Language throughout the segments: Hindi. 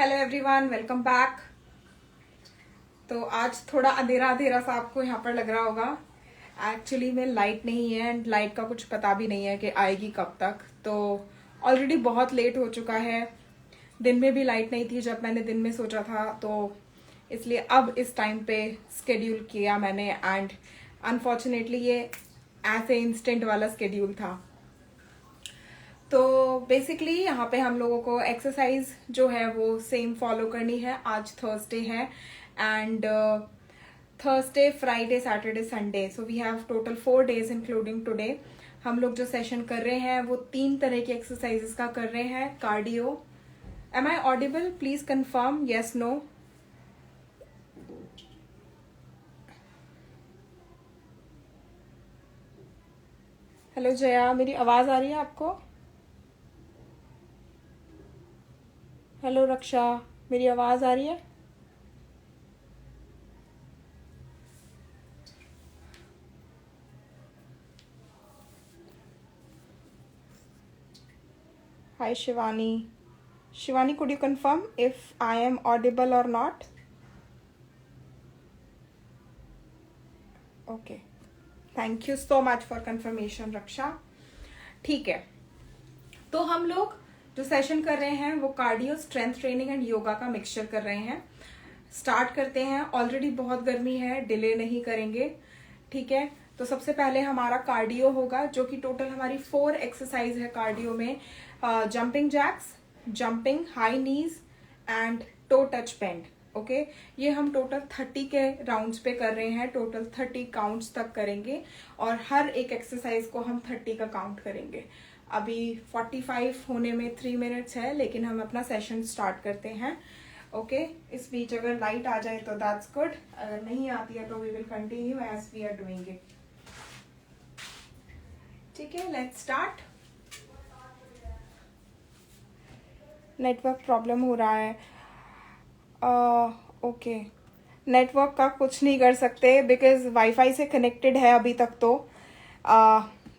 Hello everyone, welcome back. तो आज थोड़ा अंधेरा अंधेरा सा आपको यहाँ पर लग रहा होगा। एक्चुअली में लाइट नहीं है एंड लाइट का कुछ पता भी नहीं है कि आएगी कब तक। तो ऑलरेडी बहुत लेट हो चुका है। दिन में भी लाइट नहीं थी जब मैंने दिन में सोचा था, तो इसलिए अब इस टाइम पे स्केड्यूल किया मैंने। एंड अनफॉर्चुनेटली ये ऐसे इंस्टेंट वाला स्केड्यूल था। तो बेसिकली यहाँ पे हम लोगों को एक्सरसाइज जो है वो सेम फॉलो करनी है। आज थर्सडे है and Thursday, Friday, Saturday, Sunday, so we have total 4 days including today. हम लोग जो सेशन कर रहे हैं वो 3 तरह की एक्सरसाइजेस का कर रहे हैं। Cardio, am I audible? Please confirm yes no. Hello Jaya, मेरी आवाज आ रही है आपको? हेलो रक्षा, मेरी आवाज आ रही है? हाय Shivani. Shivani, could you confirm if I am audible or not? Okay, thank you so much for confirmation रक्षा। ठीक है, तो हम लोग जो सेशन कर रहे हैं वो cardio, strength training and yoga का मिक्सचर कर रहे हैं। स्टार्ट करते हैं। ऑलरेडी बहुत गर्मी है, डिले नहीं करेंगे, ठीक है। तो सबसे पहले हमारा कार्डियो होगा, जो कि टोटल हमारी 4 एक्सरसाइज है कार्डियो में। Jumping jacks, jumping high knees and to touch bend. Okay, ये हम टोटल 30 के राउंड्स पे कर रहे हैं। टोटल 30 काउंट्स तक करेंगे और हर एक एक्सरसाइज को हम 30 का काउंट करेंगे। अभी 45 होने में 3 मिनट्स है, लेकिन हम अपना सेशन स्टार्ट करते हैं। ओके, इस बीच अगर लाइट आ जाए तो दैट्स गुड, अगर नहीं आती है तो we will continue as we are doing it. ठीक है, लेट्स स्टार्ट। नेटवर्क प्रॉब्लम हो रहा है। ओके, नेटवर्क का कुछ नहीं कर सकते बिकॉज वाईफाई से कनेक्टेड है अभी तक तो।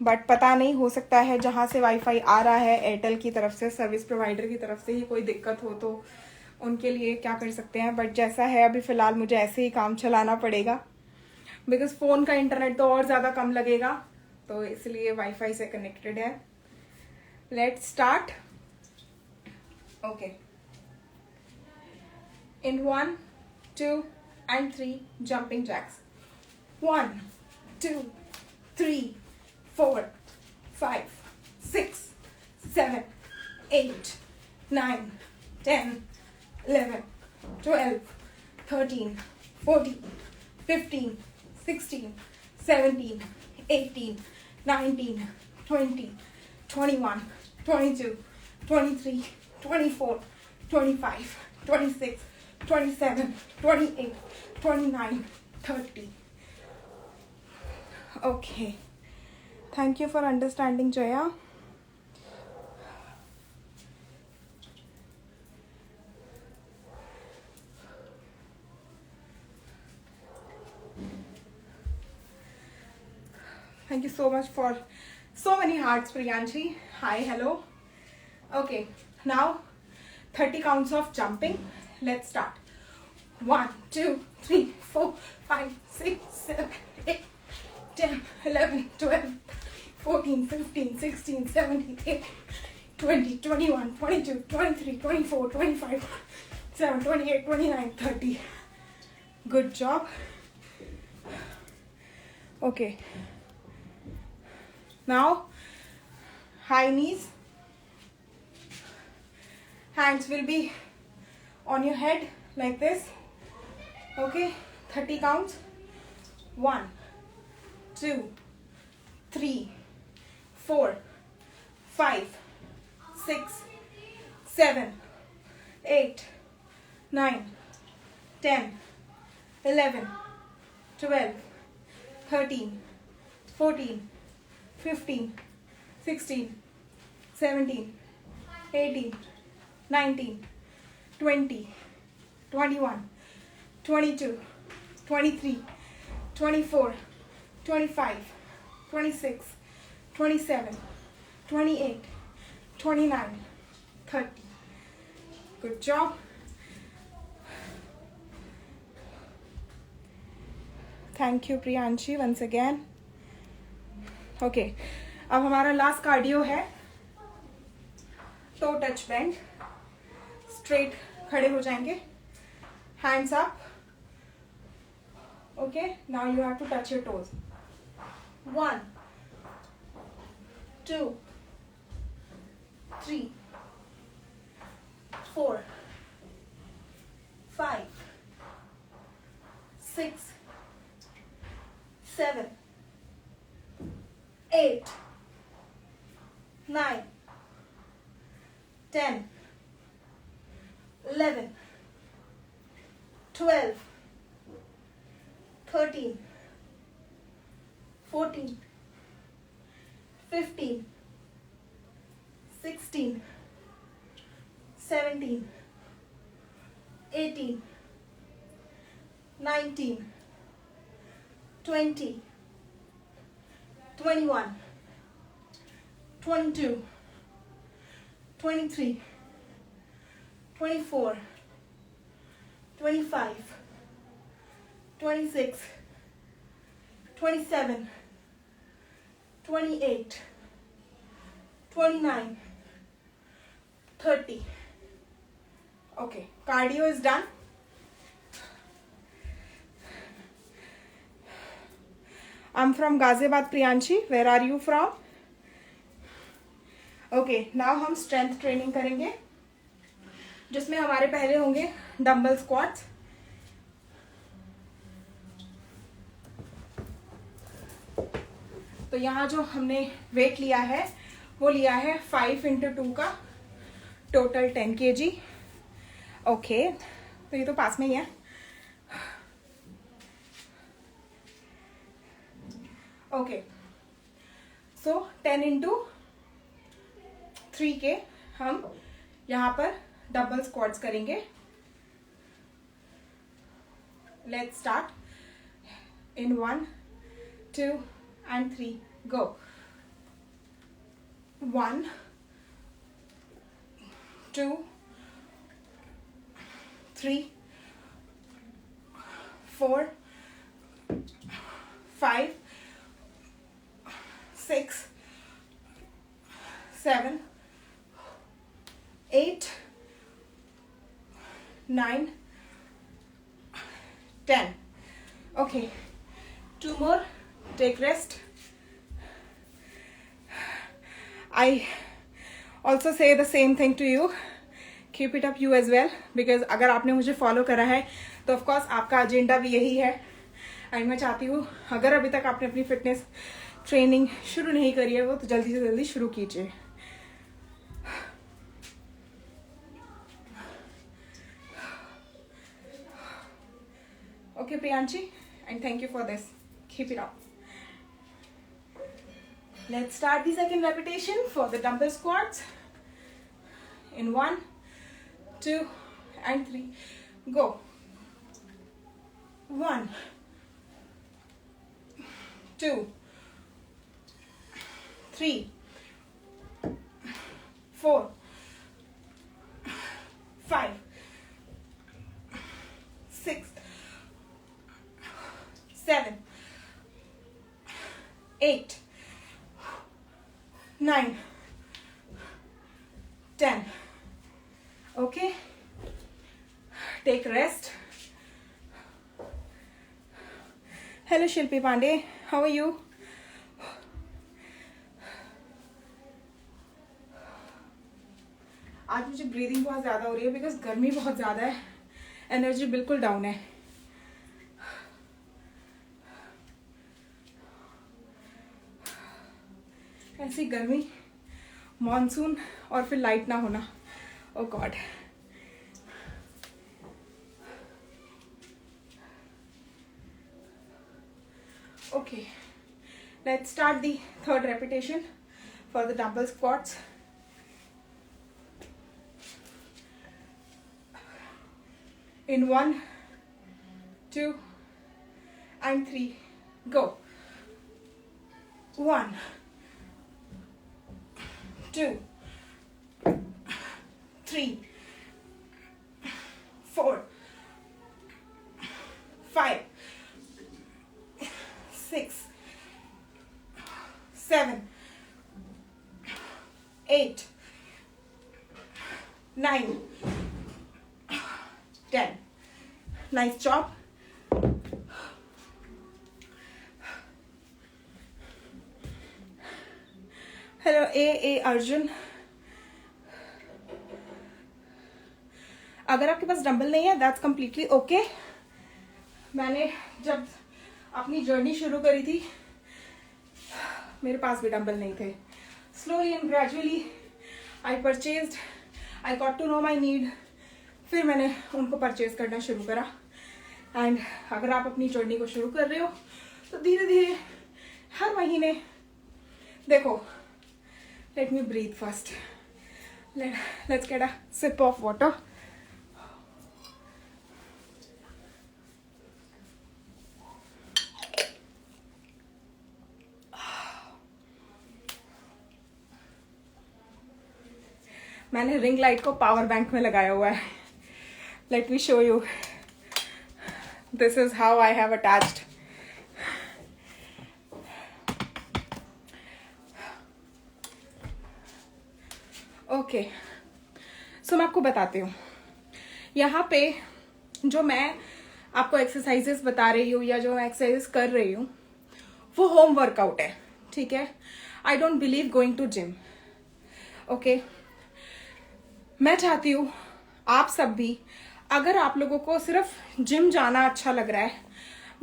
बट पता नहीं, हो सकता है जहाँ से वाईफाई आ रहा है एयरटेल की तरफ से, सर्विस प्रोवाइडर की तरफ से ही कोई दिक्कत हो तो उनके लिए क्या कर सकते हैं। बट जैसा है अभी फ़िलहाल मुझे ऐसे ही काम चलाना पड़ेगा बिकॉज फ़ोन का इंटरनेट तो और ज़्यादा कम लगेगा, तो इसलिए वाईफाई से कनेक्टेड है। Let's start. Okay, in 1, 2 and 3 jumping jacks. 1, 2, 3, 4, 5, 6, 7, 8, 9, 10, 11, 12, 13, 14, 15, 16, 17, 18, 19, 20, 21, 22, 23, 24, 25, 26, 27, 28, 29, 30. Okay. Thank you for understanding, Jaya. Thank you so much for so many hearts, Priyanshi. Hi, hello. Okay, now 30 counts of jumping. Let's start. 1, 2, 3, 4, 5, 6, 7, 8, 10, 11, 12, 14, 15, 16, 17, 18, 20, 21, 22, 23, 24, 25, 27, 28, 29, 30. Good job. Okay. Now, high knees. Hands will be on your head like this. Okay, 30 counts. 1, 2, 3, 4, 5, 6, 7, 8, 9, 10, 11, 12, 13, 14, 15, 16, 17, 18, 19, 20, 21, 22, 23, 24, 25, 26, 27, 28, 29, 30. Good job. Thank you Priyanshi once again. Okay, अब हमारा लास्ट कार्डियो है टो टच बेंड। स्ट्रेट खड़े हो जाएंगे, hands up. Okay, now you have to touch your toes. 1 2 3 4 5 6 7 8 9 10 11 12 13 14 15 16 17 18 19 20 21 22 23 24 25 26 27 28 29 30. Okay, cardio is done. I'm from Ghaziabad, Priyanshi. Where are you from? Okay, now हम strength training करेंगे, जिसमें हमारे पहले होंगे डंबल स्क्वाट्स। तो यहाँ जो हमने वेट लिया है वो लिया है 5 × 2 का, टोटल 10 kg। ओके, तो ये तो पास में ही है। ओके, सो 10 × 3 के हम यहाँ पर डबल स्क्वाट्स करेंगे। Let's start in 1 2 and 3 go। 1 2 3 4 5 6 7 8 9 10। okay, 2 more, take rest। I also say the same thing to you, keep it up you as well, because अगर आपने मुझे फॉलो करा है तो ऑफ कोर्स आपका एजेंडा भी यही है। एंड मैं चाहती हूँ अगर अभी तक आपने अपनी फिटनेस ट्रेनिंग शुरू नहीं करी है वो तो जल्दी से जल्दी शुरू कीजिए। Okay Priyanshi, and thank you for this, keep it up। Let's start the second repetition for the dumbbell squats in 1 2 and 3 go। 1 2 3 4 5 6 7 8 9 10। okay, take rest। hello Shilpi Pandey, how are you? आज मुझे ब्रीदिंग बहुत ज़्यादा हो रही है बिकॉज गर्मी बहुत ज़्यादा है, एनर्जी बिल्कुल डाउन है। ऐसी गर्मी, मॉनसून और फिर लाइट ना होना, oh god. Okay, let's start the third repetition for the double squats. in 1 2 and 3 go। 1 2 3 4 5 6, 7, 8, 9, 10. Nice job. Hello, A Arjun. अगर आपके पास डंबल नहीं है दैट्स कम्प्लीटली ओके. मैंने जब अपनी जर्नी शुरू करी थी मेरे पास भी डंबल नहीं थे. Slowly and gradually I purchased, I got to know my need. फिर मैंने उनको परचेज करना शुरू करा. एंड अगर आप अपनी जर्नी को शुरू कर रहे हो तो धीरे धीरे हर महीने देखो. Let me breathe first. Let's get a sip of water. मैंने रिंग लाइट को पावर बैंक में लगाया हुआ है. Let me show you. This is how I have attached. Okay, so मैं आपको बताती हूँ. यहाँ पे जो मैं आपको एक्सरसाइजेस बता रही हूँ या जो मैं एक्सरसाइजेस कर रही हूँ वो होम वर्कआउट है. ठीक है. I don't believe going to gym. Okay, मैं चाहती हूँ आप सब भी, अगर आप लोगों को सिर्फ जिम जाना अच्छा लग रहा है,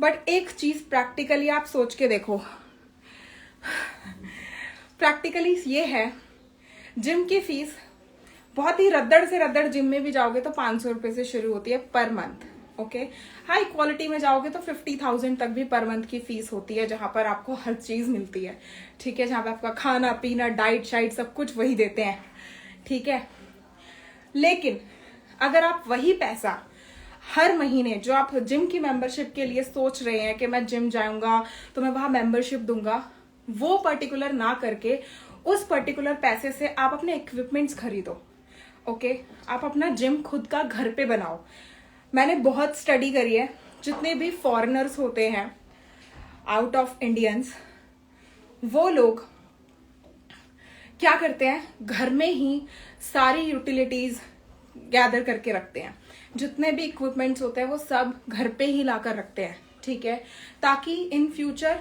बट एक चीज प्रैक्टिकली आप सोच के देखो. प्रैक्टिकली ये है, जिम की फीस बहुत ही रद्दड़ से रद्दड़ जिम में भी जाओगे तो 500 रुपए से शुरू होती है per month. Okay, high quality में जाओगे तो 50,000 तक भी पर मंथ की फीस होती है, जहां पर आपको हर चीज मिलती है. ठीक है, जहां पर आपका खाना पीना डाइट शाइट सब कुछ वही देते हैं. ठीक है, लेकिन अगर आप वही पैसा हर महीने जो आप जिम की मेंबरशिप के लिए सोच रहे हैं कि मैं जिम जाऊंगा तो मैं वहां मेंबरशिप दूंगा, वो पर्टिकुलर ना करके उस पर्टिकुलर पैसे से आप अपने इक्विपमेंट्स खरीदो. ओके, आप अपना जिम खुद का घर पे बनाओ. मैंने बहुत स्टडी करी है. जितने भी फॉरेनर्स होते हैं आउट ऑफ इंडियंस, वो लोग क्या करते हैं, घर में ही सारी यूटिलिटीज गैदर करके रखते हैं. जितने भी इक्विपमेंट्स होते हैं वो सब घर पे ही लाकर रखते हैं. ठीक है, ताकि इन फ्यूचर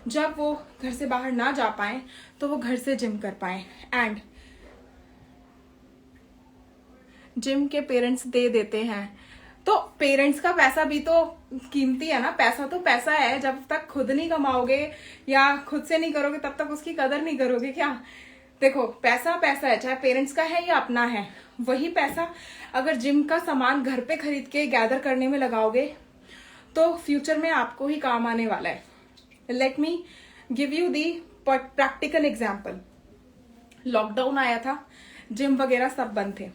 जब वो घर से बाहर ना जा पाए तो वो घर से जिम कर पाए. एंड जिम के पेरेंट्स दे देते हैं, तो पेरेंट्स का पैसा भी तो कीमती है ना. पैसा तो पैसा है, जब तक खुद नहीं कमाओगे या खुद से नहीं करोगे तब तक उसकी कदर नहीं करोगे क्या. देखो, पैसा पैसा है, चाहे पेरेंट्स का है या अपना है. वही पैसा अगर जिम का सामान घर पे खरीद के गैदर करने में लगाओगे तो फ्यूचर में आपको ही काम आने वाला है. Let me give you the practical example. Lockdown आया था, जिम वगैरह सब बंद थे.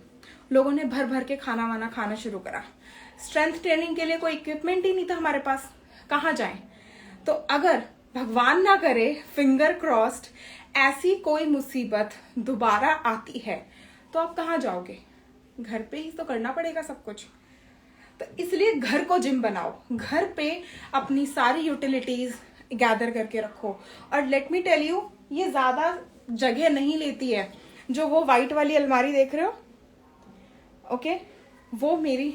लोगों ने भर भर के खाना वाना खाना शुरू करा. स्ट्रेंथ ट्रेनिंग के लिए कोई इक्विपमेंट ही नहीं था हमारे पास, कहाँ जाएं. तो अगर भगवान ना करे, फिंगर क्रॉस्ड, ऐसी कोई मुसीबत दोबारा आती है तो आप कहाँ जाओगे. घर पे ही तो करना पड़ेगा सब कुछ. तो इसलिए घर को जिम बनाओ. घर पे अपनी सारी यूटिलिटीज गैदर करके रखो. और लेट मी टेल यू, ये ज्यादा जगह नहीं लेती है. जो वो व्हाइट वाली अलमारी देख रहे हो, ओके, वो मेरी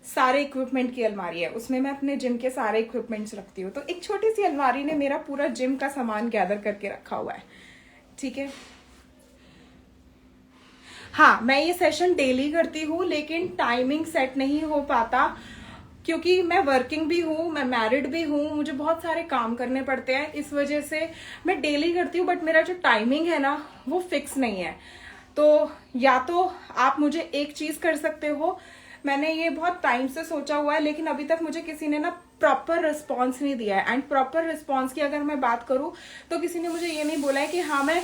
सारे इक्विपमेंट की अलमारी है. उसमें मैं अपने जिम के सारे इक्विपमेंट्स रखती हूँ. तो एक छोटी सी अलमारी ने मेरा पूरा जिम का सामान गैदर करके रखा हुआ है. ठीक है. हाँ, मैं ये सेशन डेली करती हूँ, लेकिन टाइमिंग सेट नहीं हो पाता क्योंकि मैं वर्किंग भी हूँ, मैं मैरिड भी हूँ, मुझे बहुत सारे काम करने पड़ते हैं. इस वजह से मैं डेली करती हूँ, बट मेरा जो टाइमिंग है ना वो फिक्स नहीं है. तो या तो आप मुझे एक चीज कर सकते हो, मैंने ये बहुत टाइम से सोचा हुआ है, लेकिन अभी तक मुझे किसी ने ना प्रॉपर रिस्पॉन्स नहीं दिया है. एंड प्रॉपर रिस्पॉन्स की अगर मैं बात करूँ तो किसी ने मुझे ये नहीं बोला है कि हाँ मैं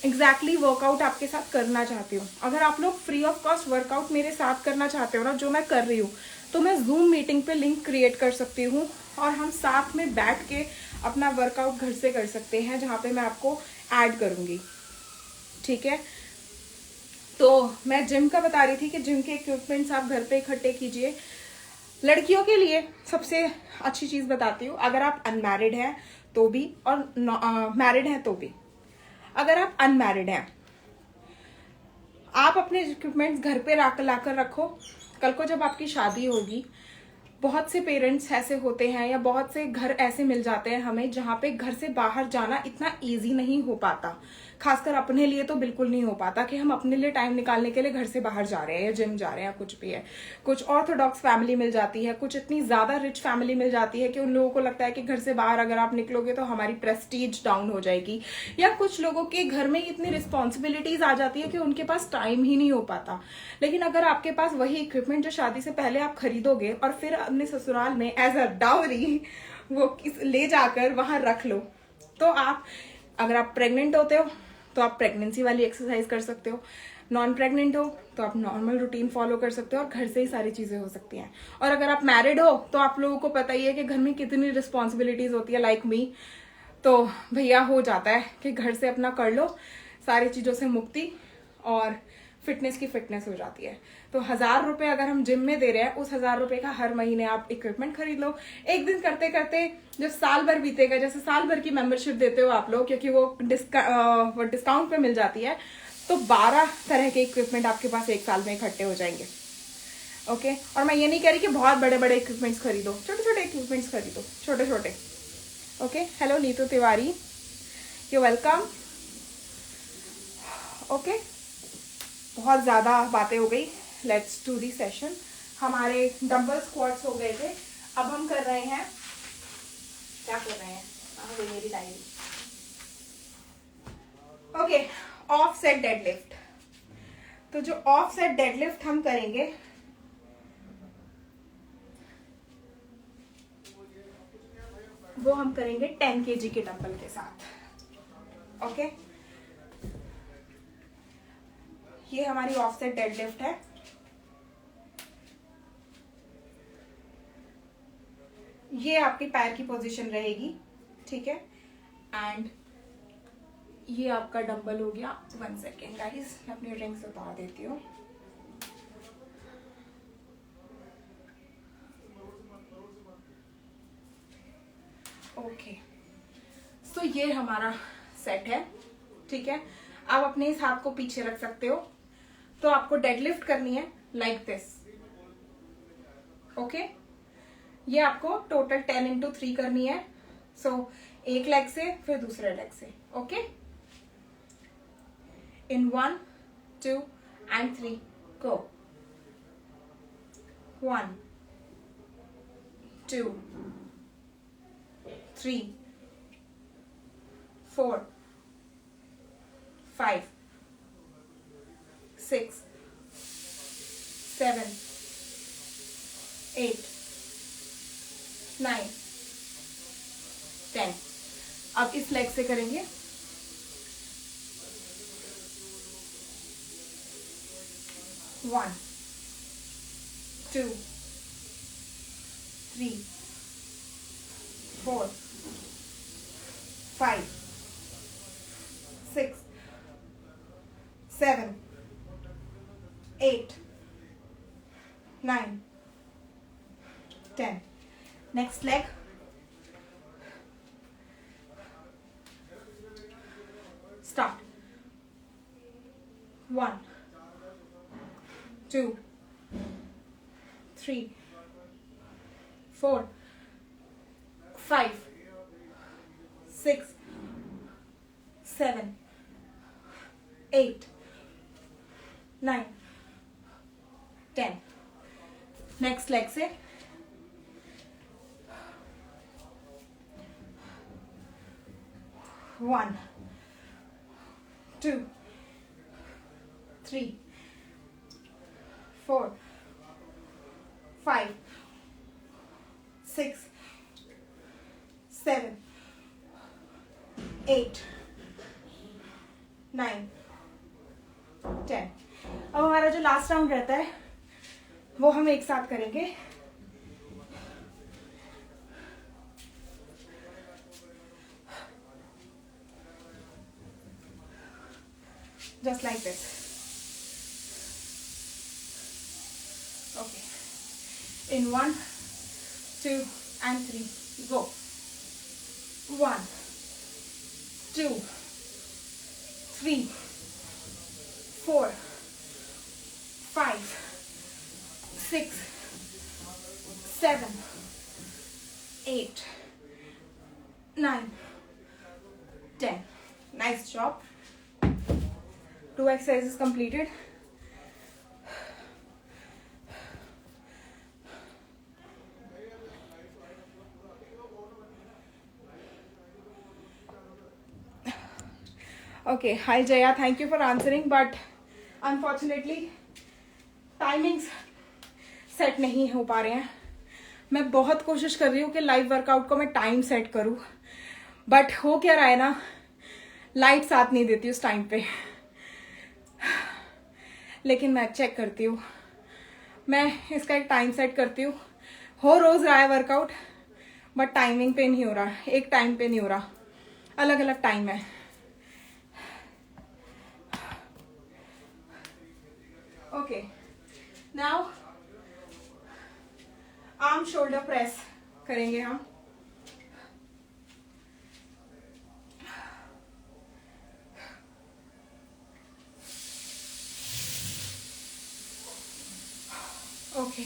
एग्जैक्टली वर्कआउट आपके साथ करना चाहती हूँ. अगर आप लोग फ्री ऑफ कॉस्ट वर्कआउट मेरे साथ करना चाहते हो ना, जो मैं कर रही हूँ, तो मैं जूम मीटिंग पे लिंक क्रिएट कर सकती हूँ और हम साथ में बैठ के अपना वर्कआउट घर से कर सकते हैं, जहाँ पे मैं आपको ऐड करूँगी. ठीक है. तो मैं जिम का बता रही थी कि जिम के इक्विपमेंट्स आप घर पे इकट्ठे कीजिए. लड़कियों के लिए सबसे अच्छी चीज बताती हूँ, अगर आप अनमैरिड हैं तो भी, और मैरिड हैं तो भी। अगर आप अनमैरिड हैं, आप अपने इक्विपमेंट्स घर पे लाकर रखो। कल को जब आपकी शादी होगी, बहुत से पेरेंट्स ऐसे होते हैं या बहुत से घर ऐसे मिल जाते हैं हमें जहाँ पे घर से बाहर जाना इतना इजी नहीं हो पाता। खासकर अपने लिए तो बिल्कुल नहीं हो पाता कि हम अपने लिए टाइम निकालने के लिए घर से बाहर जा रहे हैं या जिम जा रहे हैं, कुछ भी है। कुछ ऑर्थोडॉक्स फैमिली मिल जाती है, कुछ इतनी ज्यादा रिच फैमिली मिल जाती है कि उन लोगों को लगता है कि घर से बाहर अगर आप निकलोगे तो हमारी प्रेस्टीज डाउन हो जाएगी। या कुछ लोगों के घर में इतनी रिस्पॉन्सिबिलिटीज आ जाती है कि उनके पास टाइम ही नहीं हो पाता। लेकिन अगर आपके पास वही इक्विपमेंट जो शादी से पहले आप खरीदोगे और फिर अपने ससुराल में एज अ डाउरी वो ले जाकर वहां रख लो, तो आप, अगर आप प्रेग्नेंट होते हो तो आप प्रेगनेंसी वाली एक्सरसाइज कर सकते हो, नॉन प्रेग्नेंट हो तो आप नॉर्मल रूटीन फॉलो कर सकते हो और घर से ही सारी चीजें हो सकती हैं। और अगर आप मैरिड हो तो आप लोगों को पता ही है कि घर में कितनी रिस्पॉन्सिबिलिटीज होती है, लाइक मी। तो भैया हो जाता है कि घर से अपना कर लो, सारी चीजों से मुक्ति और फिटनेस की फिटनेस हो जाती है। तो 1,000 रुपए अगर हम जिम में दे रहे हैं, उस 1,000 रुपए का हर महीने आप इक्विपमेंट खरीद लो। एक दिन करते करते जब साल भर बीतेगा, जैसे साल भर की मेंबरशिप देते हो आप लोग, क्योंकि वो डिस्काउंट पे मिल जाती है, तो 12 तरह के इक्विपमेंट आपके पास एक साल में इकट्ठे हो जाएंगे। ओके, और मैं ये नहीं कह रही कि बहुत बड़े बड़े इक्विपमेंट्स खरीदो, छोटे छोटे इक्विपमेंट्स खरीदो, छोटे छोटे। Okay, hello Neetu Tiwari, you welcome. Okay, बहुत ज्यादा बातें हो गई, लेट्स डू दी सेशन। हमारे डंबल स्क्वाट्स हो गए थे, अब हम कर रहे हैं, क्या कर रहे हैं, मेरी diary. Okay, of set deadlift. तो जो ऑफ सेट डेडलिफ्ट हम करेंगे, वो हम करेंगे 10 kg के डंबल के साथ। ओके, ये हमारी ऑफ सेट डेडलिफ्ट है। ये आपके पैर की पोजीशन रहेगी, ठीक है। एंड ये आपका डंबल हो गया। 1 सेकेंड गाइस, मैं अपनी रिंग्स उतार देती हूँ। ओके, सो ये हमारा सेट है, ठीक है। आप अपने इस हाथ को पीछे रख सकते हो। तो आपको डेडलिफ्ट करनी है लाइक दिस। ओके, ये आपको टोटल 10 into 3 करनी है। सो एक लेग से फिर दूसरे लेग से। ओके, इन 1 2 and 3 गो। 1 2 3 4 5 6 7 8 9 10। अब इस लेग से करेंगे। 1 2 3 4 5 6 7 8 9 10। Next leg. Start. 1 2 3 4 5 6 7 8 9 10। Next leg से। 1 2 3 4 5 6 7 8 9 10। अब हमारा जो लास्ट राउंड रहता है वो हम एक साथ करेंगे। Just like this. Okay. In 1 2 and 3 go। 1 2 3 4 5 6 7 8 9 10. Nice job. 2 exercises completed. Okay, hi Jaya, thank you for answering, but unfortunately timings set नहीं हो पा रहे हैं. मैं बहुत कोशिश कर रही हूँ कि लाइव वर्कआउट को मैं टाइम सेट करूँ, बट हो क्या रहा है ना, लाइट साथ नहीं देती उस टाइम पे. लेकिन मैं चेक करती हूँ, मैं इसका एक टाइम सेट करती हूँ. हो रोज रहा है वर्कआउट, बट टाइमिंग पे नहीं हो रहा, एक टाइम पे नहीं हो रहा, अलग अलग टाइम है. Okay, now arm shoulder press करेंगे हम. ओके,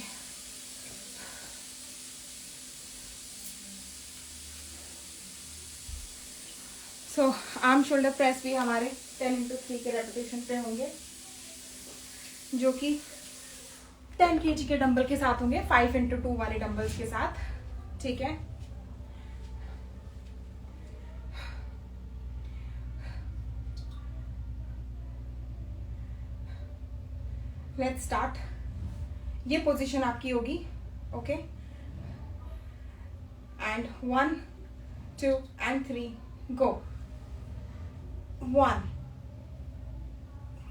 सो आर्म शोल्डर प्रेस भी हमारे 10x3 के रेपिटेशन पे होंगे, जो कि 10 kg के डंबल के साथ होंगे, 5x2 वाले डंबल्स के साथ. ठीक है, लेट्स स्टार्ट. ये पोजीशन आपकी होगी. Okay, and 1 2 and 3 go. 1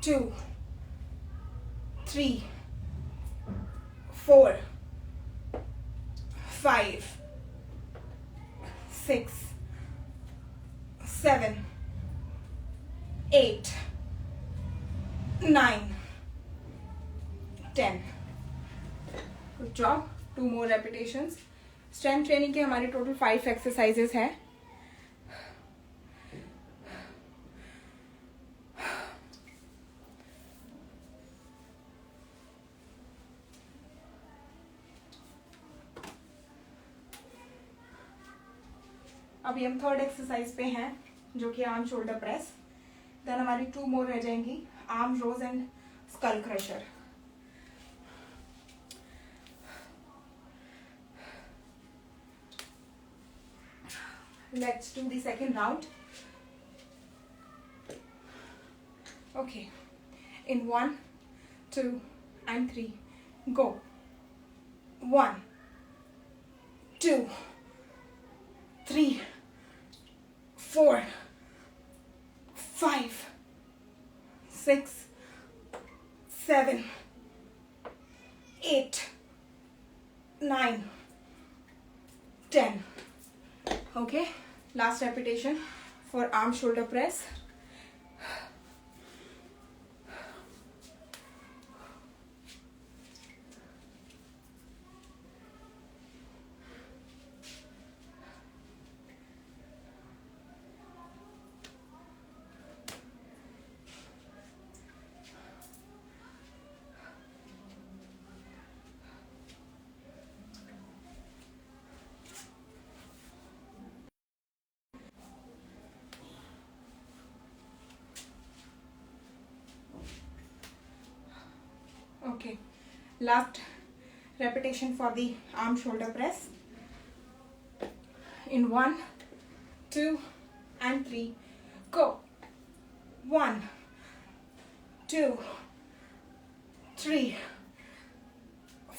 2 3 4 5 6 7 8 9 10. Good job. 2 more repetitions. Strength training के हमारे टोटल 5 एक्सरसाइजेस हैं. अभी हम थर्ड एक्सरसाइज पे हैं, जो कि आर्म शोल्डर प्रेस. देन हमारी 2 more रह जाएंगी, arm rows and skull crusher. Let's do the second round. Okay, in 1 2 and 3 go. 1 2 3 4 5 6 7 8 9 10. Okay, last repetition for arm shoulder press. Okay, last repetition for the arm shoulder press. In 1 2 and 3 go. 1 2 3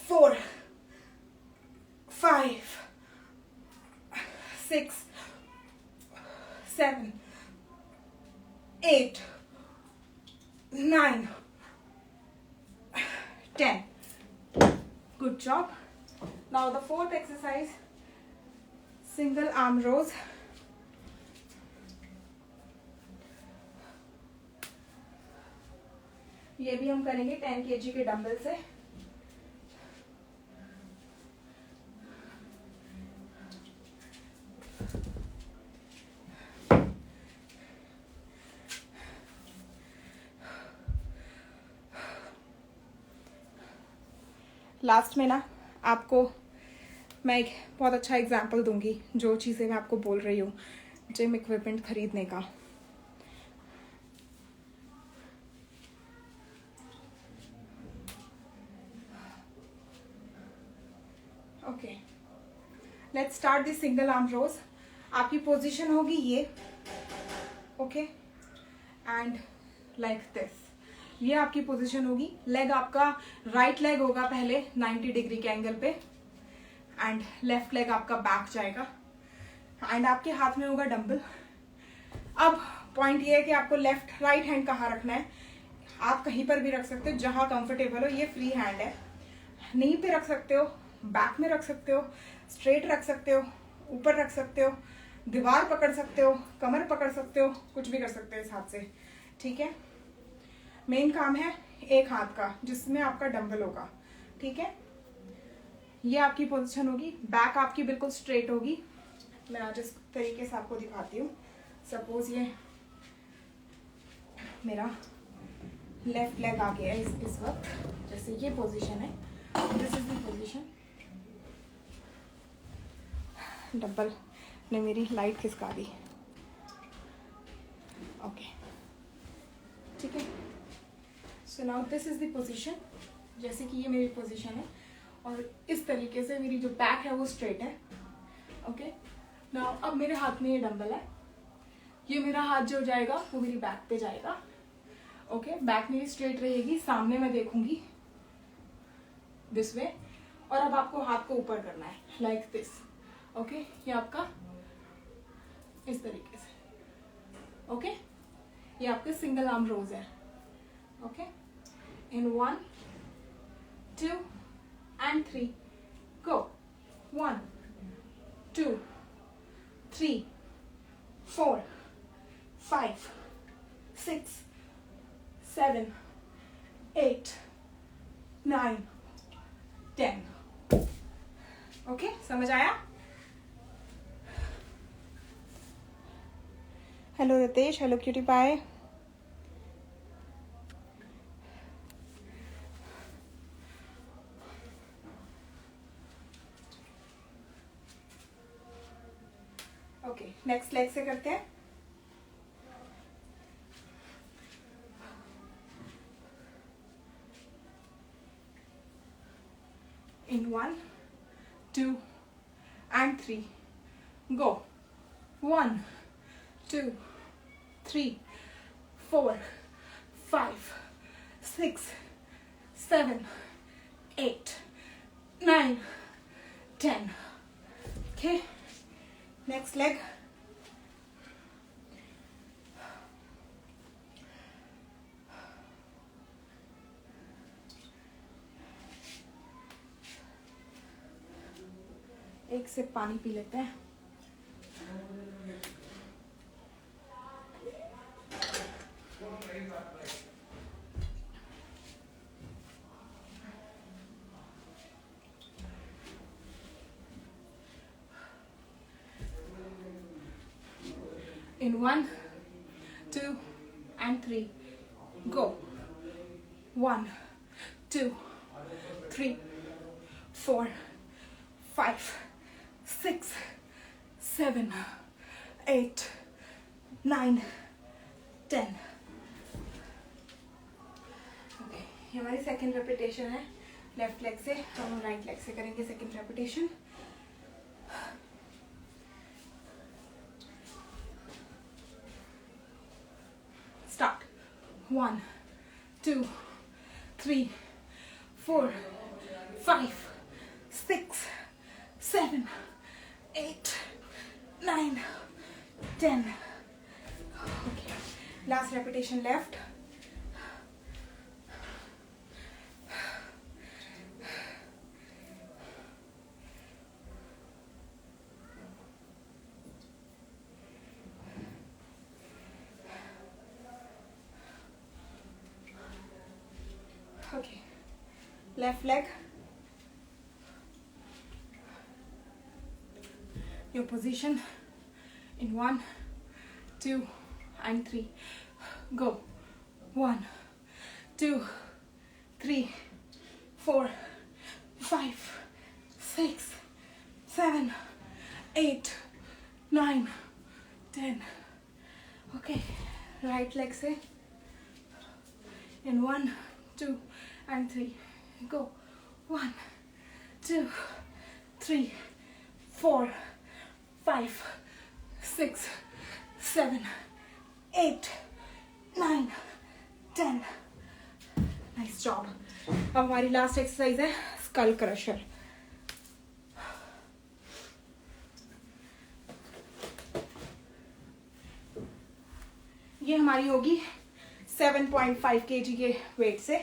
4 5 6 7 8 9 10. Good job. Now the fourth exercise, single arm rows. ये भी हम करेंगे 10 kg के डंबल से. लास्ट में ना आपको मैं एक बहुत अच्छा एग्जाम्पल दूंगी, जो चीज़ें मैं आपको बोल रही हूँ जिम इक्विपमेंट खरीदने का। Okay, let's start this single arm row. आपकी पोजीशन होगी ये, ओके, एंड लाइक दिस, ये आपकी पोजीशन होगी। लेग आपका राइट लेग होगा पहले 90 डिग्री के एंगल पे, एंड लेफ्ट लेग आपका बैक जाएगा, एंड आपके हाथ में होगा डंबल। अब पॉइंट ये है कि आपको लेफ्ट राइट हैंड कहाँ रखना है। आप कहीं पर भी रख सकते हो जहां कंफर्टेबल हो, ये फ्री हैंड है। नी पे रख सकते हो, बैक में रख सकते हो, स्ट्रेट रख सकते हो, ऊपर रख सकते हो, दीवार पकड़ सकते हो, कमर पकड़ सकते हो, कुछ भी कर सकते हो इस हाथ से, ठीक है। मेन काम है एक हाथ का जिसमें आपका डंबल होगा, ठीक है। ये आपकी पोजीशन होगी, बैक आपकी बिल्कुल स्ट्रेट होगी। मैं आज इस तरीके से आपको दिखाती हूँ। सपोज ये मेरा लेफ्ट लेग आ गया है इस वक्त, जैसे ये पोजीशन है, this is the position. Dumbbell ने मेरी लाइट खिसका दी, ओके, ठीक है। So now this is the position, जैसे कि ये मेरी पोजीशन है और इस तरीके से मेरी जो बैक है वो स्ट्रेट है, ओके। नाउ अब मेरे हाथ में ये डंबल है, ये मेरा हाथ जो जाएगा वो मेरी बैक पे जाएगा, ओके। बैक मेरी स्ट्रेट रहेगी, सामने मैं देखूंगी दिस वे, और अब आपको हाथ को ऊपर करना है लाइक दिस, ओके। ये आपका इस तरीके से, ओके। ये आपके सिंगल आर्म रोज है, okay. In 1 2 and 3 go, 1 2 3 4 5 6 7 8 9 10, okay. समझ आया? हेलो रितेश, हेलो क्यूटी पाए। ओके, नेक्स्ट लेग से करते हैं। इन 1 2 and 3 go, 1 2 3 4 5 6 7 8 9 10, okay। Next leg, एक सिप पानी पी लेते हैं। In 1 2 and 3 go, 1 2 3 4 5 6 7 8 9 10, okay. ये हमारी सेकेंड रेपिटेशन है लेफ्ट लेग से, तो हम राइट लेग से करेंगे second repetition. Start, 1 2 3 4 5 6 7 8 9 10, okay। Last repetition left, okay। Left leg, your position in 1 2 and 3 go, 1 2 3 4 5, 6, 7, 8, 9, 10. Okay, right leg से in 1, 2 and 3. Go. 1, 2, 3, 4, 5, 6, 7, 8, 9, 10. Nice job. अब हमारी लास्ट एक्सरसाइज है स्कल क्रशर. ये हमारी होगी 7.5 kg के वेट से.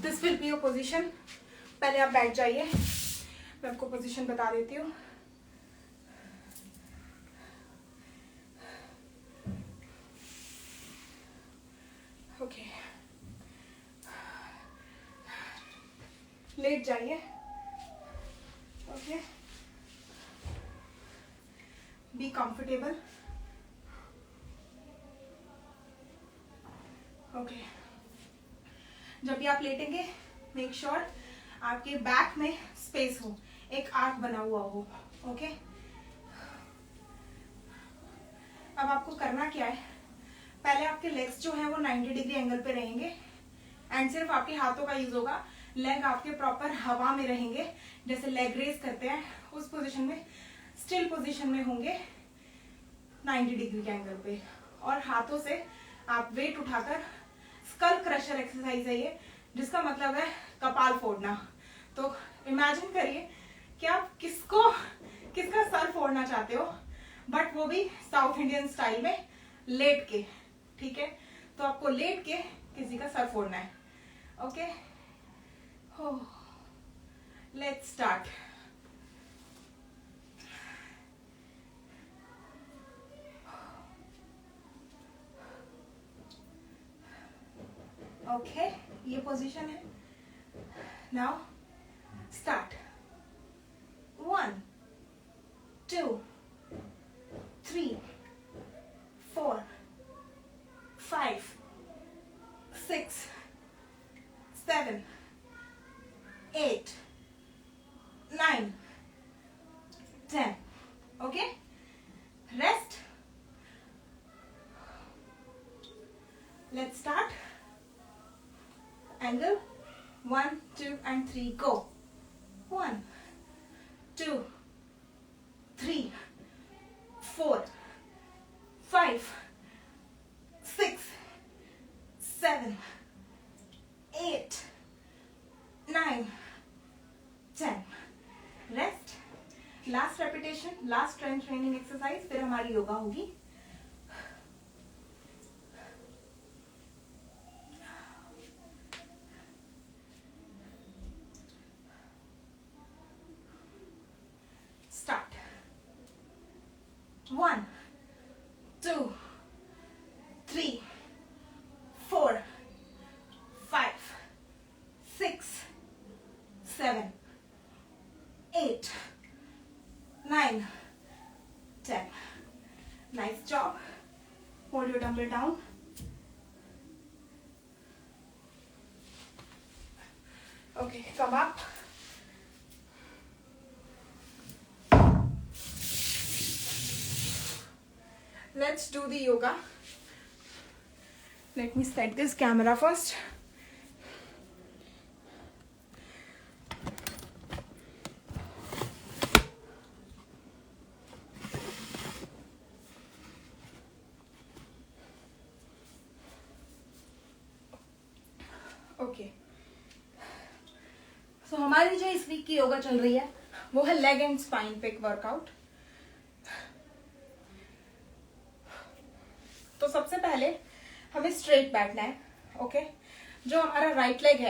This will be your position. पहले आप बैठ जाइए, मैं आपको पोजीशन बता देती हूँ. ओके, लेट जाइए. Okay, be comfortable. ओके, जब भी आप लेटेंगे मेक श्योर आपके बैक में स्पेस हो, एक आर्क बना हुआ हो. ओके, अब आपको करना क्या है, पहले आपके लेग्स जो हैं वो 90 डिग्री एंगल पे रहेंगे एंड सिर्फ आपके हाथों का यूज होगा. लेग आपके प्रॉपर हवा में रहेंगे, जैसे लेग रेज करते हैं उस पोजीशन में, स्टिल पोजीशन में होंगे 90 डिग्री के एंगल पे. और हाथों से आप वेट उठाकर, स्कल क्रशर एक्सरसाइज है ये, जिसका मतलब है कपाल फोड़ना. तो इमेजिन करिए कि आप किसका सर फोड़ना चाहते हो, बट वो भी साउथ इंडियन स्टाइल में लेट के. ठीक है, तो आपको लेट के किसी का सर फोड़ना है. ओके, हो, लेट्स स्टार्ट. ओके, ये पोजीशन है. Now start. 1, 2, 3, 4, 5, 6, 7, 8, 9, 10. Okay, rest. Let's start. Angle 1, 2 and 3. Go. 1, 2, 3, 4, 5, 6, 7, 8, 9, 10. Rest. Last repetition, last strength training exercise, फिर हमारी योगा होगी. Start. 1, 2, 3, 4, 5, 6, 7, 8, 9, 10. Nice job. Hold your dumbbell down. Okay, come up. Let's do the yoga. Let me set this camera first. Okay. So हमारी जो इस वीक की योगा चल रही है वो है leg and spine pick workout. तो सबसे पहले हमें स्ट्रेट बैठना है. ओके, जो हमारा राइट लेग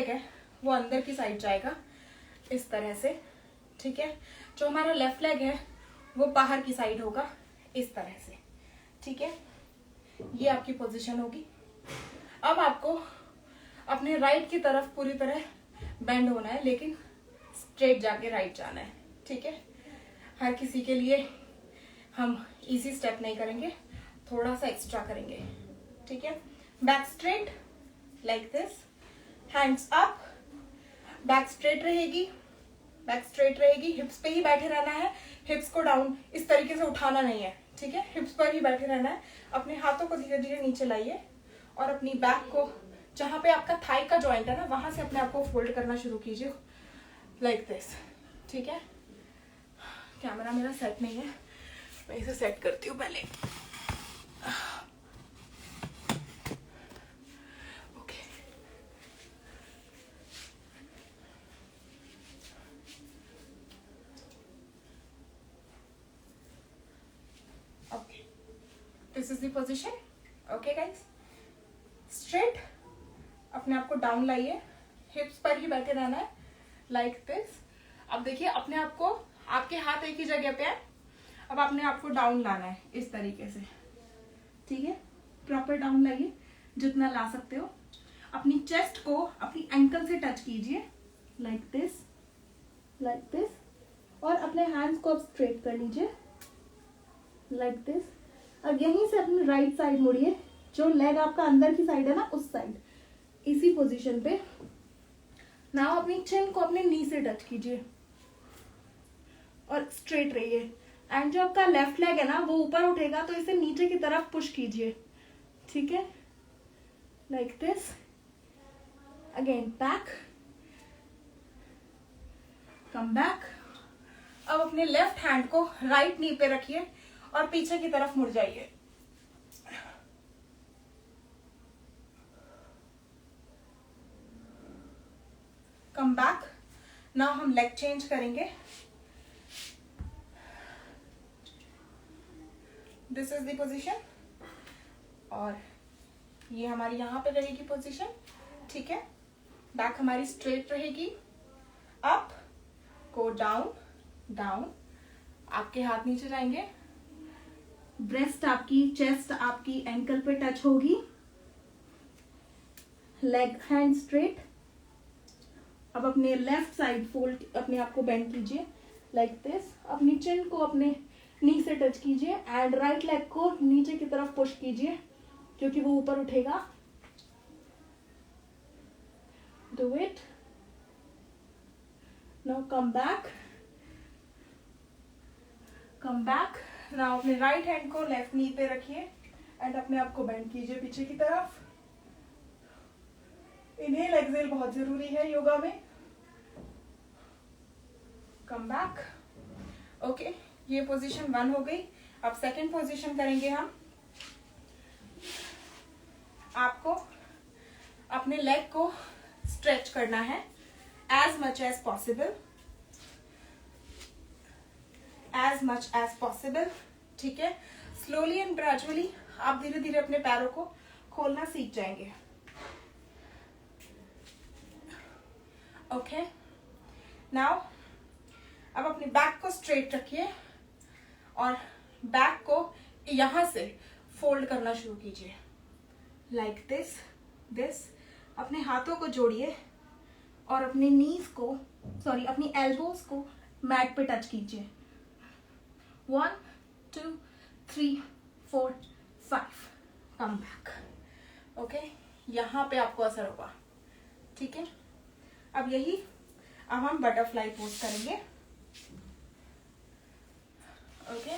है, वो अंदर की साइड जाएगा इस तरह से. ठीक है, जो हमारा लेफ्ट लेग है वो बाहर की साइड होगा इस तरह से. ठीक है, ये आपकी पोजीशन होगी. अब आपको अपने राइट की तरफ पूरी तरह बेंड होना है, लेकिन स्ट्रेट जाके राइट जाना है. ठीक है, हर किसी के लिए हम इजी स्टेप नहीं करेंगे, थोड़ा सा एक्स्ट्रा करेंगे, ठीक है। Back straight like this, hands up, back straight रहेगी, बैक स्ट्रेट रहेगी, हिप्स पे ही बैठे रहना है, हिप्स को डाउन इस तरीके से उठाना नहीं है, ठीक है, हिप्स पर ही बैठे रहना है। अपने हाथों को धीरे धीरे नीचे लाइए और अपनी बैक को जहां पे आपका थाई का जॉइंट है ना, वहां से अपने आप को फोल्ड करना शुरू कीजिए लाइक दिस, ठीक है। कैमरा मेरा सेट नहीं है, मैं इसे सेट करती हूँ पहले। Okay, okay, this is the position. Okay guys, straight, अपने आप को डाउन लाइए, हिप्स पर ही बैठे रहना है लाइक दिस। अब देखिए अपने आप को, आपके हाथ एक ही जगह पे है, अब आपने आपको डाउन लाना है इस तरीके से, ठीक है। प्रॉपर डाउन लाइए जितना ला सकते हो। अपनी चेस्ट को अपनी एंकल से टच कीजिए लाइक दिस, लाइक दिस, और अपने हैंड्स को अब स्ट्रेट कर लीजिए लाइक दिस। अब यहीं से अपनी राइट साइड मुड़िए, जो लेग आपका अंदर की साइड है ना, उस साइड, इसी पोजीशन पे। नाउ अपनी चिन को अपने नी से टच कीजिए और स्ट्रेट रहिए। एंड जो आपका लेफ्ट लेग है ना, वो ऊपर उठेगा तो इसे नीचे की तरफ पुश कीजिए, ठीक है, like this. Again back, come back. अब अपने लेफ्ट हैंड को राइट नी पे रखिए और पीछे की तरफ मुड़ जाइए। कम बैक। नाउ हम लेग चेंज करेंगे। दिस इज द पोजीशन, और ये हमारी यहां पे रहेगी पोजीशन, ठीक है। बैक हमारी स्ट्रेट रहेगी, अप, गो डाउन, डाउन, आपके हाथ नीचे जाएंगे, ब्रेस्ट आपकी, चेस्ट आपकी एंकल पे टच होगी, लेग हैंड स्ट्रेट। अब अपने लेफ्ट साइड फोल्ड, अपने आप को बेंड कीजिए लाइक दिस। अपनी चिन को अपने नी से टच कीजिए एंड राइट लेग को नीचे की तरफ पुश कीजिए क्योंकि वो ऊपर उठेगा। Do it. Now come back, come back. Now अपने राइट हैंड को लेफ्ट नी पे रखिए एंड अपने आप को बेंड कीजिए पीछे की तरफ। इनहेल एक्सहेल बहुत जरूरी है योगा में। Come back. ओके, ये पोजीशन 1 हो गई। अब सेकंड पोजीशन करेंगे हम। आपको अपने लेग को स्ट्रेच करना है as much as possible, as much as possible, ठीक है। स्लोली एंड ग्रेजुअली आप धीरे धीरे अपने पैरों को खोलना सीख जाएंगे। ओके, नाउ अब अपने बैक को स्ट्रेट रखिए और बैक को यहां से फोल्ड करना शुरू कीजिए लाइक दिस, दिस। अपने हाथों को जोड़िए और अपने नीज को, सॉरी अपनी एल्बोज को मैट पे टच कीजिए। 1 2 3 4 5, कम बैक। ओके, यहां पे आपको असर होगा, ठीक है। अब हम बटरफ्लाई पोज करेंगे। ओके,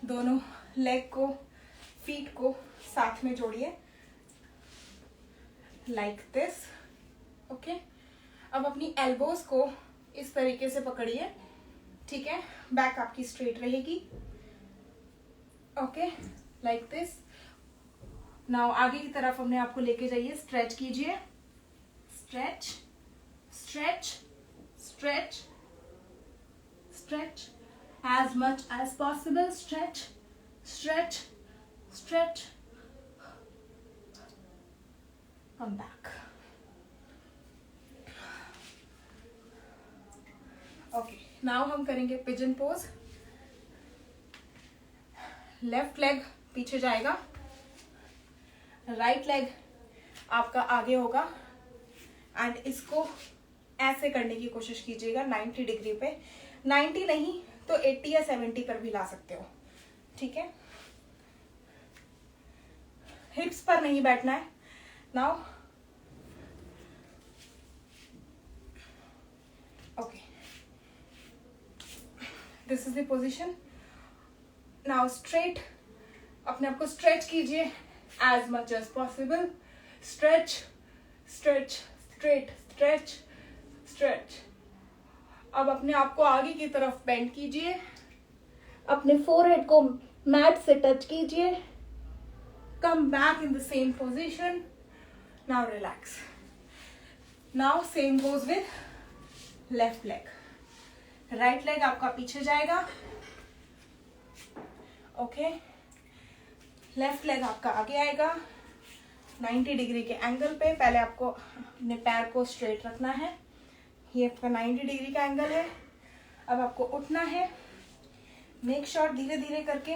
दोनों लेग को, फीट को साथ में जोड़िए लाइक दिस। ओके, अब अपनी एल्बोज को इस तरीके से पकड़िए, ठीक है। बैक आपकी स्ट्रेट रहेगी। Okay, like this. नाउ आगे की तरफ अपने आप को लेके जाइए, स्ट्रेच कीजिए, stretch, stretch, stretch, stretch as much as possible, stretch, stretch, stretch, come back. Okay, now हम करेंगे पिजन पोज। लेफ्ट लेग पीछे जाएगा, राइट लेग आपका आगे होगा एंड इसको ऐसे करने की कोशिश कीजिएगा 90 डिग्री पे। 90 नहीं तो 80 या 70 पर भी ला सकते हो, ठीक है, हिप्स पर नहीं बैठना है। Now okay, this is the position. Now straight, अपने आप को स्ट्रेच कीजिए as much as possible. Stretch stretch straight, stretch stretch. अब अपने आप को आगे की तरफ बेंड कीजिए, अपने फोरहेड को मैट से टच कीजिए। Come back in the same position. Now relax. Now same goes with left leg. Right leg आपका पीछे जाएगा, ओके। लेफ्ट लेग आपका आगे आएगा 90 डिग्री के एंगल पे। पहले आपको अपने पैर को स्ट्रेट रखना है, ये आपका 90 डिग्री का एंगल है। अब आपको उठना है। मेक श्योर धीरे धीरे करके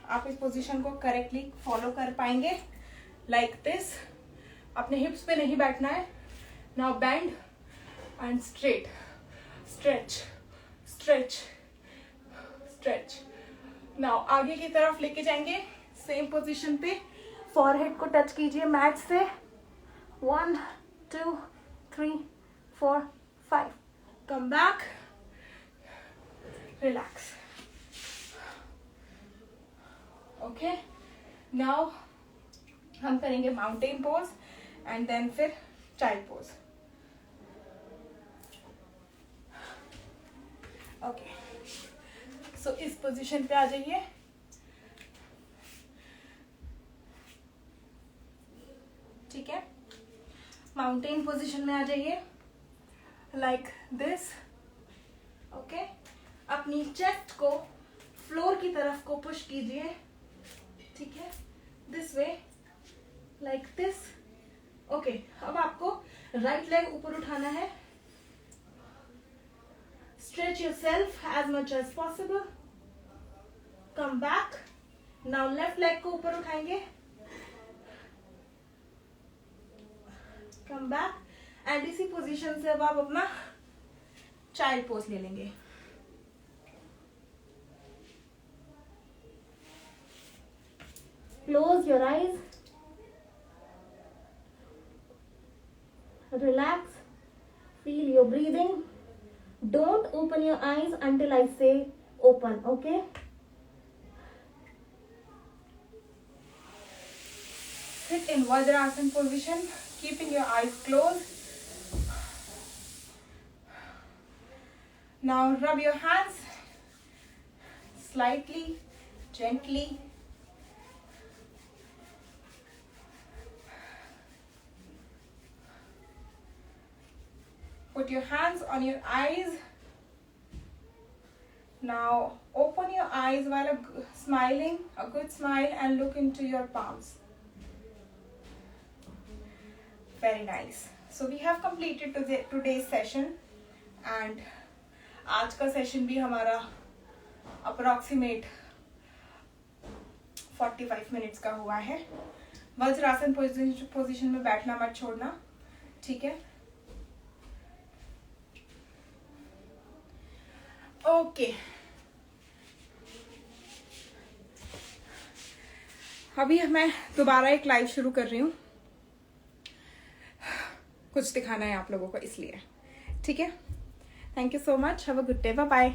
आप इस पोजीशन को करेक्टली फॉलो कर पाएंगे, लाइक दिस। अपने हिप्स पे नहीं बैठना है। Now bend and straight, stretch stretch stretch. Now आगे की तरफ लेके जाएंगे सेम पोजीशन पे। फॉरहेड को टच कीजिए मैट से। 1 2 3 4 5। Come back, relax, okay. Now हम करेंगे माउंटेन पोज एंड देन फिर चाइल्ड पोज, ओके। सो इस पोजीशन पे आ जाइए। ठीक है, माउंटेन पोजीशन में आ जाइए, लाइक दिस, ओके। अपनी चेस्ट को फ्लोर की तरफ को पुश कीजिए, ठीक है, this way, like this, okay. अब आपको राइट लेग ऊपर उठाना है। Stretch yourself as much as possible. Come back. Now left leg को ऊपर उठाएंगे, कम बैक एंड इसी पोजीशन से अब आप अपना चाइल्ड पोज ले लेंगे। Close your eyes, relax, feel your breathing. Don't open your eyes until आई से open, okay. Sit in Vajrasana position, keeping your eyes closed. Now rub your hands slightly, gently. Put your hands on your eyes. Now open your eyes while smiling, a good smile, and look into your palms. Very nice. So we have completed today's session, and आज का सेशन भी हमारा अप्रोक्सीमेट 45 मिनट्स का हुआ है। वज्रासन पोजीशन में बैठना मत छोड़ना, ठीक है, ओके। अभी मैं दोबारा एक लाइव शुरू कर रही हूँ, कुछ दिखाना है आप लोगों को इसलिए, ठीक है। Thank you so much, have a good day, bye bye.